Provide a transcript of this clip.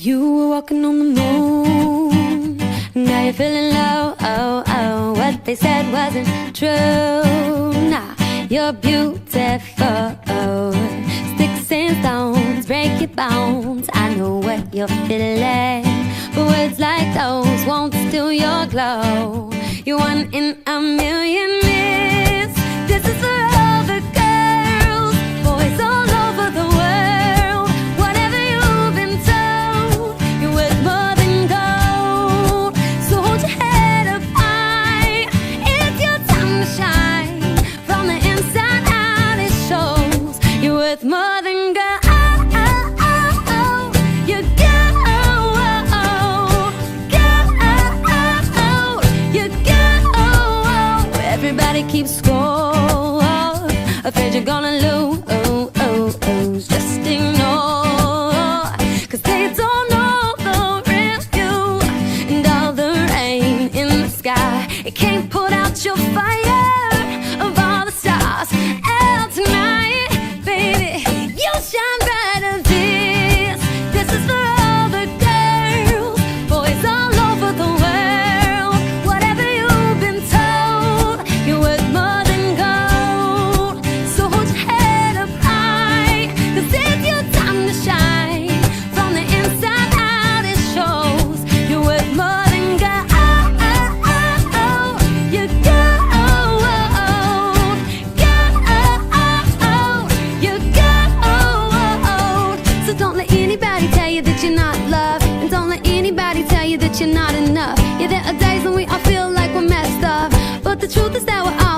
You were walking on the moon, now you're feeling low, oh, oh. What they said wasn't true, nah, you're beautiful. Sticks and stones break your bones, I know what you're feeling, but words like those won't steal your glow. You're one in a million miss. This is for all the girls, boys all over the world. Whatever you've been told, you're worth more than gold. So hold your head up high, it's your time to shine. From the inside out it shows, you're worth more than gold. Everybody keeps score, afraid you're gonna lose. Just ignore, 'cause they don't know the real you. And all the rain in the sky, it can't put out your fire of all the stars out tonight. Baby, you shine brighter. This is for all the girls, boys all over the world. Whatever you've been told, you're worth more than gold. So hold your head up high, 'cause it's your time to shine. From the inside out it shows, you're worth more than gold. You gold, you gold. So don't let anybody tell you that you're not loved, and don't let anybody tell you that you're not enough. Yeah, there are days when we all feel like we're messed up, but the truth is that we're all